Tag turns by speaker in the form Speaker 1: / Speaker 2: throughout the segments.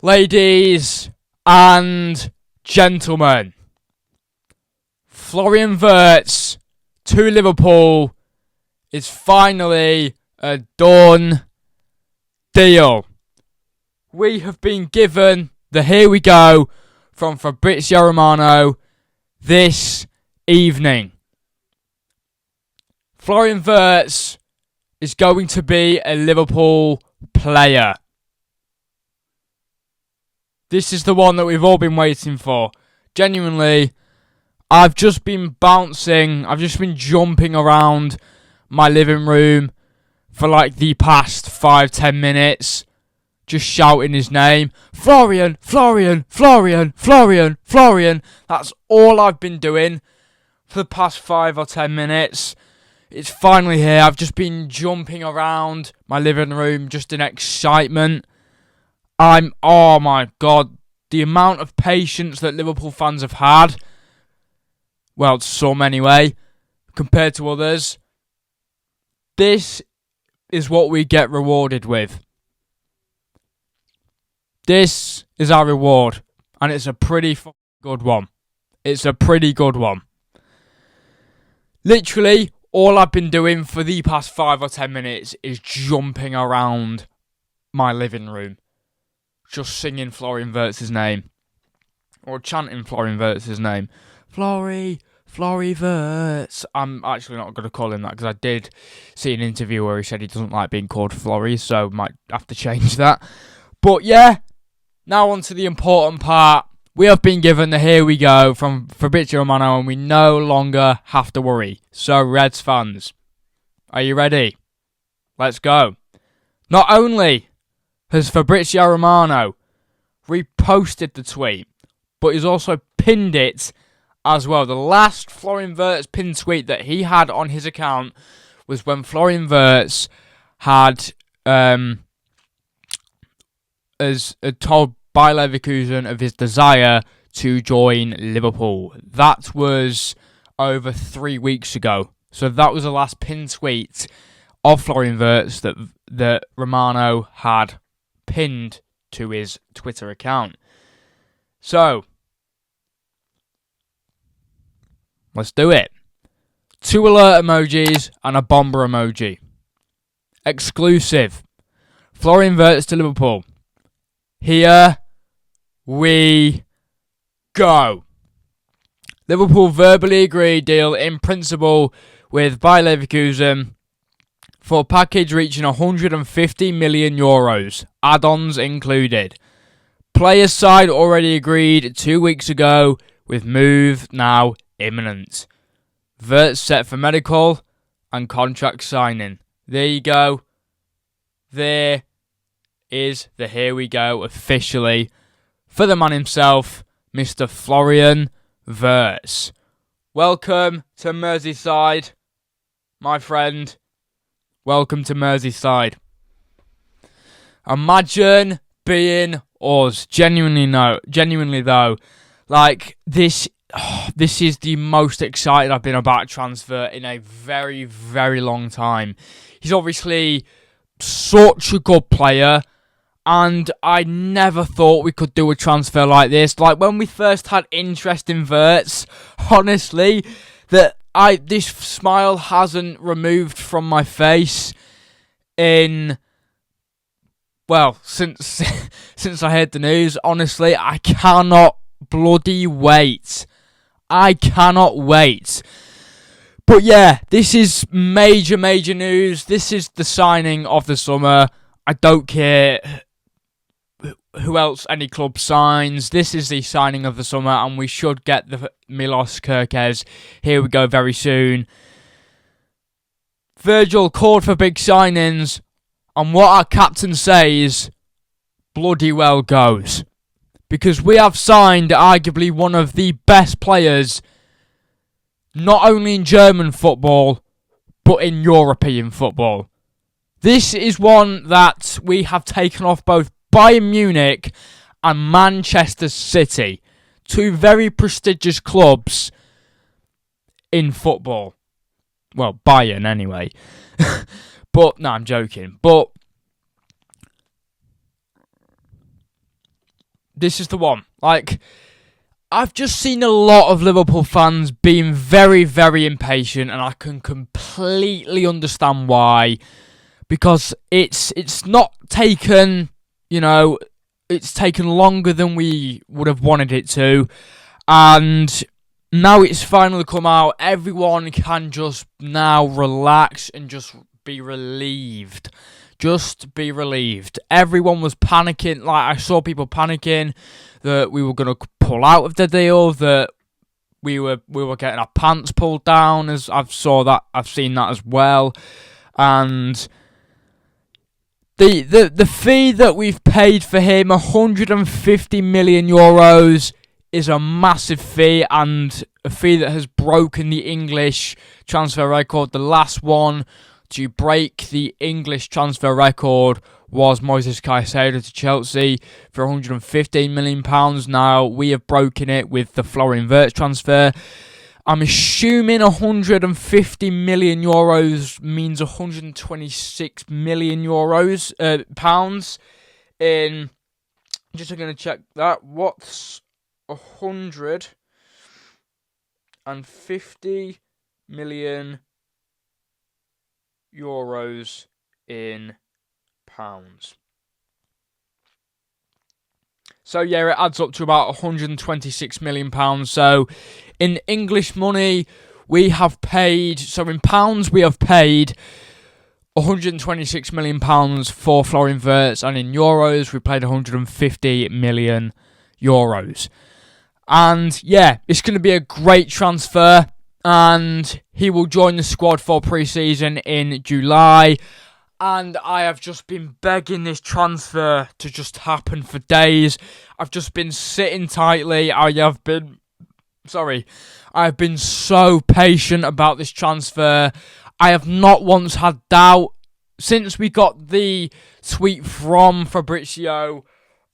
Speaker 1: Ladies and gentlemen, Florian Wirtz to Liverpool is finally a done deal. We have been given the here we go from Fabrizio Romano this evening. Florian Wirtz is going to be a Liverpool player. This is the one that we've all been waiting for. Genuinely, I've just been bouncing, I've just been jumping around my living room for like the past 5-10 minutes, just shouting his name. Florian, Florian, Florian, Florian, Florian. That's all I've been doing for the past 5 or 10 minutes. It's finally here. I've just been jumping around my living room just in excitement. Oh my God, the amount of patience that Liverpool fans have had, well, some anyway, compared to others, this is what we get rewarded with. This is our reward, and it's a pretty good one. It's a pretty good one. Literally, all I've been doing for the past 5 or 10 minutes is jumping around my living room, just singing Florian Wirtz's name, or chanting Florian Wirtz's name. Flori Wirtz. I'm actually not going to call him that because I did see an interview where he said he doesn't like being called Flori, so might have to change that. But yeah, now on to the important part. We have been given the here we go from Fabrizio Romano, and we no longer have to worry. So Reds fans, are you ready? Let's go. Not only has Fabrizio Romano reposted the tweet, but he's also pinned it as well. The last Florian Wirtz pinned tweet that he had on his account was when Florian Wirtz had told by Leverkusen of his desire to join Liverpool. That was over 3 weeks ago. So that was the last pinned tweet of Florian Wirtz that Romano had pinned to his Twitter account. So, let's do it. 2 alert emojis and a bomber emoji. Exclusive. Florian Wirtz to Liverpool. Here we go. Liverpool verbally agreed deal in principle with Bayer Leverkusen for a package reaching €150 million, add-ons included. Players side already agreed 2 weeks ago, with move now imminent. Wirtz set for medical and contract signing. There you go. There is the here we go officially for the man himself, Mr. Florian Wirtz. Welcome to Merseyside, my friend. Welcome to Merseyside. Imagine being us. Genuinely though, like this is the most excited I've been about a transfer in a very, very long time. He's obviously such a good player, and I never thought we could do a transfer like this. Like when we first had interest in Wirtz, honestly, this smile hasn't removed from my face since I heard the news. Honestly, I cannot bloody wait. I cannot wait. But yeah, this is major news. This is the signing of the summer. I don't care who else any club signs. This is the signing of the summer, and we should get the Milos Kerkez. Here we go very soon. Virgil called for big signings, and what our captain says bloody well goes. Because we have signed arguably one of the best players, not only in German football, but in European football. This is one that we have taken off both Bayern Munich and Manchester City, 2 very prestigious clubs in football. Well, Bayern anyway. But, no, I'm joking. But this is the one. Like, I've just seen a lot of Liverpool fans being very, very impatient, and I can completely understand why. Because it's not taken, it's taken longer than we would have wanted it to. And now it's finally come out. Everyone can just now relax and just be relieved. Just be relieved. Everyone was panicking. Like, I saw people panicking that we were going to pull out of the deal, that we were getting our pants pulled down. As I've seen that as well. And the fee that we've paid for him, 150 million euros, is a massive fee, and a fee that has broken the English transfer record. The last one to break the English transfer record was Moises Caicedo to Chelsea for £115 million. Now, we have broken it with the Florian Wirtz transfer. I'm assuming 150 million euros means 126 million pounds. Just going to check that. What's 150 million euros in pounds? So yeah, it adds up to about 126 million pounds. So in English money, we have paid, so in pounds, we have paid 126 million pounds for Florian Wirtz, and in euros, we paid 150 million euros. And yeah, it's going to be a great transfer, and he will join the squad for pre-season in July. And I have just been begging this transfer to just happen for days. I've just been sitting tightly. I've been so patient about this transfer. I have not once had doubt. Since we got the tweet from Fabrizio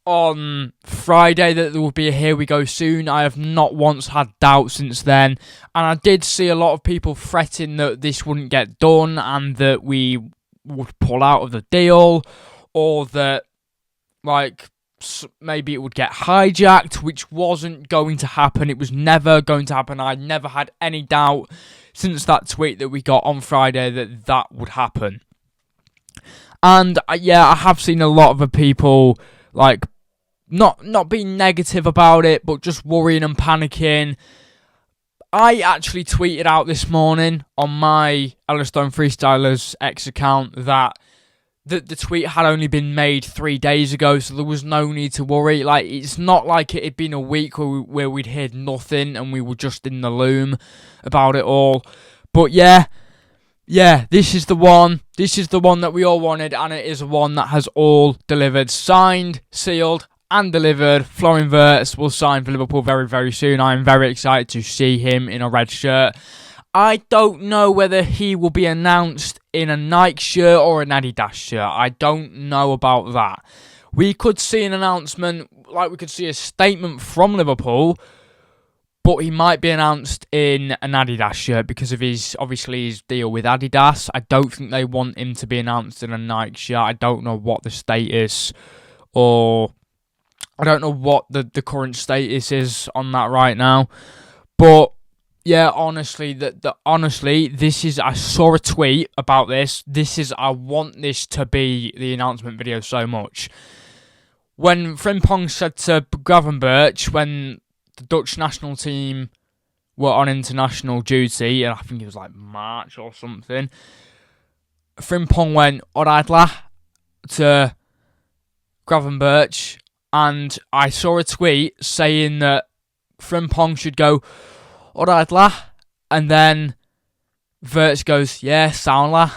Speaker 1: on Friday that there will be a here we go soon, I have not once had doubt since then. And I did see a lot of people fretting that this wouldn't get done and that we would pull out of the deal, or that maybe it would get hijacked, which wasn't going to happen. It was never going to happen. I never had any doubt since that tweet that we got on Friday that would happen. And yeah, I have seen a lot of the people not being negative about it, but just worrying and panicking. I actually tweeted out this morning on my Yellowstone Freestylers X account that the tweet had only been made 3 days ago, so there was no need to worry. It's not like it had been a week where we'd heard nothing and we were just in the loom about it all. But yeah, this is the one. This is the one that we all wanted, and it is one that has all delivered. Signed, sealed, and delivered. Florian Wirtz will sign for Liverpool very, very soon. I am very excited to see him in a red shirt. I don't know whether he will be announced in a Nike shirt or an Adidas shirt. I don't know about that. We could see an announcement, we could see a statement from Liverpool, but he might be announced in an Adidas shirt because of his deal with Adidas. I don't think they want him to be announced in a Nike shirt. I don't know what the status, or I don't know what the current status is on that right now. But yeah, honestly, I saw a tweet about this. I want this to be the announcement video so much. When Frimpong said to Gravenberch, when the Dutch national team were on international duty, and I think it was March or something, Frimpong went "Oradla" to Gravenberch, and I saw a tweet saying that Frimpong should go "Oradla," and then Wirtz goes, "Yeah, soundla.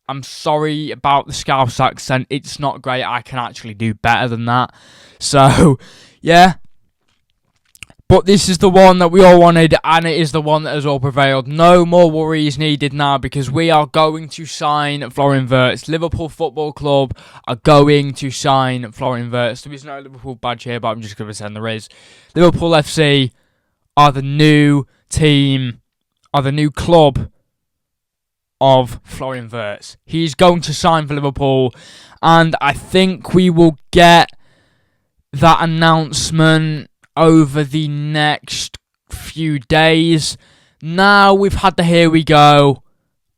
Speaker 1: I'm sorry about the Scouse accent. It's not great. I can actually do better than that." So, yeah. But this is the one that we all wanted, and it is the one that has all prevailed. No more worries needed now, because we are going to sign Florian Wirtz. Liverpool Football Club are going to sign Florian Wirtz. There is no Liverpool badge here, but I'm just going to pretend there is. Liverpool FC are the new team, are the new club of Florian Wirtz. He's going to sign for Liverpool, and I think we will get that announcement over the next few days. Now we've had the here we go.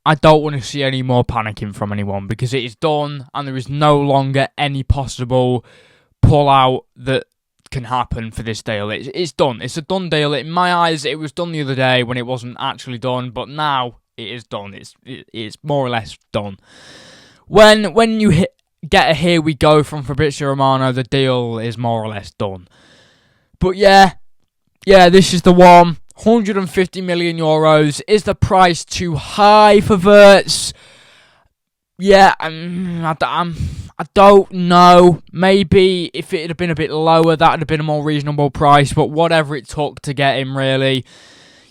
Speaker 1: I don't want to see any more panicking from anyone because it is done and there is no longer any possible pull out that can happen for this deal. It's done. It's a done deal. In my eyes, it was done the other day when it wasn't actually done, but now it is done. It's more or less done. When you get a here we go from Fabrizio Romano, the deal is more or less done. But yeah, this is the one. 150 million euros. Is the price too high for Wirtz? Yeah, I don't know. Maybe if it had been a bit lower, that would have been a more reasonable price. But whatever it took to get him, really.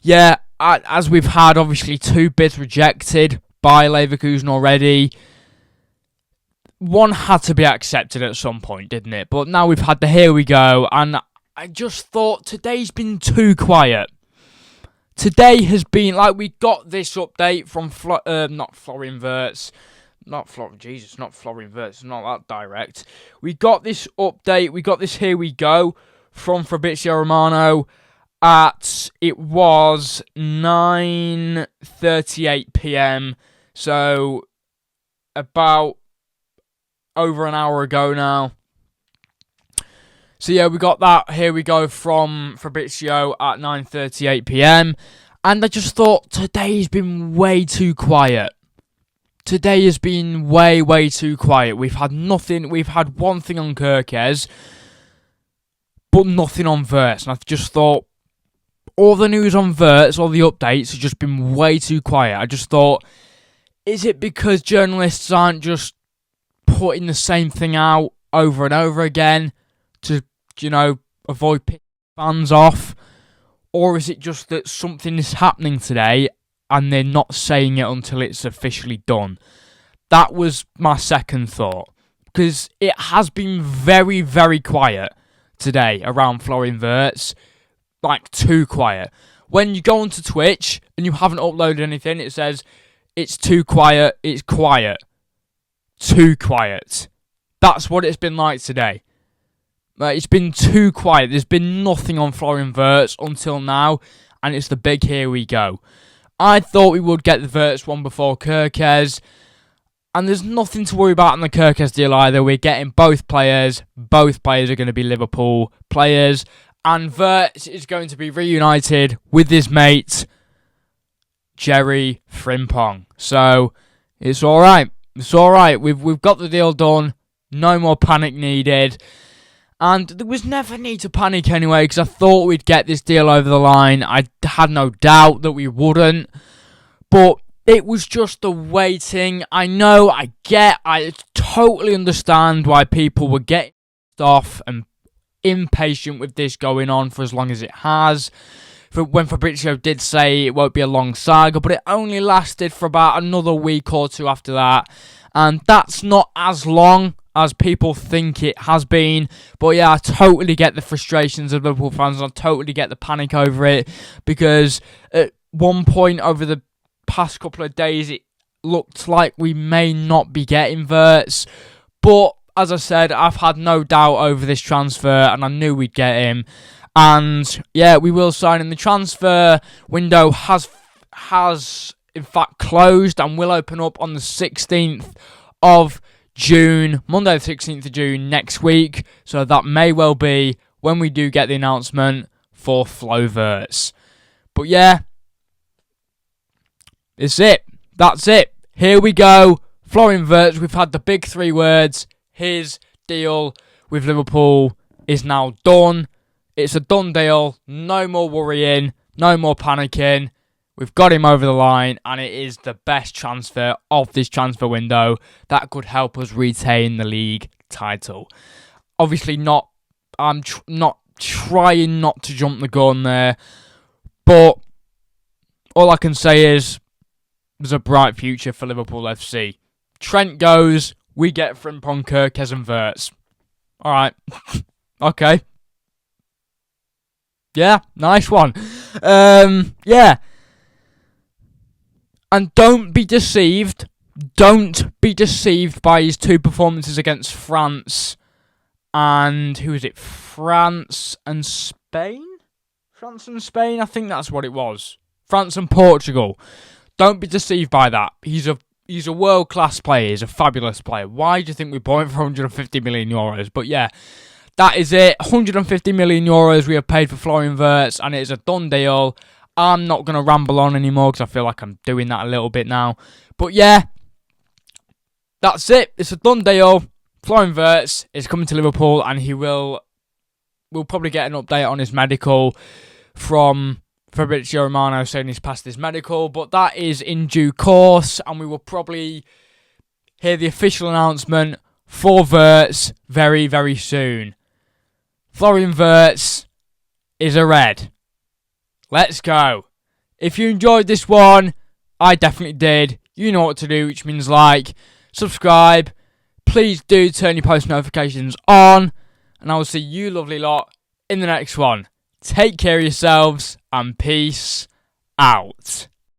Speaker 1: Yeah, as we've had, obviously, 2 bids rejected by Leverkusen already. One had to be accepted at some point, didn't it? But now we've had the here we go. And I just thought today's been too quiet. Today has been, like, we got this update from, not Florian Wirtz. Not Florian Wirtz, not that direct. We got this update, we got this here we go from Fabrizio Romano it was 9:38 PM, so about over an hour ago now. So yeah, we got that here we go from Fabrizio at 9:38 PM, and I just thought today's been way too quiet. Today has been way too quiet. We've had nothing. We've had one thing on Kirkes, but nothing on Wirtz. And I've just thought all the news on Wirtz, all the updates, have just been way too quiet. I just thought, is it because journalists aren't just putting the same thing out over and over again to, avoid pissing fans off? Or is it just that something is happening today and they're not saying it until it's officially done? That was my second thought. Because it has been very quiet today around Florian Wirtz. Like, too quiet. When you go onto Twitch and you haven't uploaded anything, it says, it's too quiet, it's quiet. Too quiet. That's what it's been like today. It's been too quiet. There's been nothing on Florian Wirtz until now, and it's the big here we go. I thought we would get the Wirtz one before Kirkes, and there's nothing to worry about in the Kirkes deal either. We're getting both players. Both players are going to be Liverpool players, and Wirtz is going to be reunited with his mate, Jeremie Frimpong. So, it's alright. It's alright. We've got the deal done. No more panic needed. And there was never need to panic anyway, because I thought we'd get this deal over the line. I had no doubt that we wouldn't. But it was just the waiting. I totally understand why people were getting off and impatient with this going on for as long as it has. When Fabrizio did say it won't be a long saga, but it only lasted for about another week or two after that. And that's not as long as people think it has been. But yeah, I totally get the frustrations of Liverpool fans, and I totally get the panic over it, because at one point over the past couple of days it looked like we may not be getting Wirtz. But as I said, I've had no doubt over this transfer, and I knew we'd get him. And yeah, we will sign him. The transfer window has in fact closed and will open up on the 16th of June, Monday the 16th of June next week. So that may well be when we do get the announcement for Flo Wirtz. But yeah, it's it. That's it. Here we go. Florian Wirtz, we've had the big 3 words. His deal with Liverpool is now done. It's a done deal. No more worrying. No more panicking. We've got him over the line, and it is the best transfer of this transfer window that could help us retain the league title. Obviously, I'm not trying not to jump the gun there, but all I can say is there's a bright future for Liverpool FC. Trent goes, we get Frimpong, Kirkes and Wirtz. All right, okay. Yeah, nice one. Yeah. And don't be deceived. Don't be deceived by his 2 performances against France and who is it? France and Spain? I think that's what it was. France and Portugal. Don't be deceived by that. He's a world-class player. He's a fabulous player. Why do you think we bought him for 150 million euros? But yeah, that is it. 150 million euros we have paid for Florian Wirtz, and it is a done deal. I'm not going to ramble on anymore because I feel like I'm doing that a little bit now. But yeah, that's it. It's a done deal. Florian Wirtz is coming to Liverpool, and we'll probably get an update on his medical from Fabrizio Romano saying he's passed his medical, but that is in due course, and we will probably hear the official announcement for Wirtz very, very soon. Florian Wirtz is a Red. Let's go. If you enjoyed this one, I definitely did. You know what to do, which means like, subscribe. Please do turn your post notifications on, and I will see you lovely lot in the next one. Take care of yourselves, and peace out.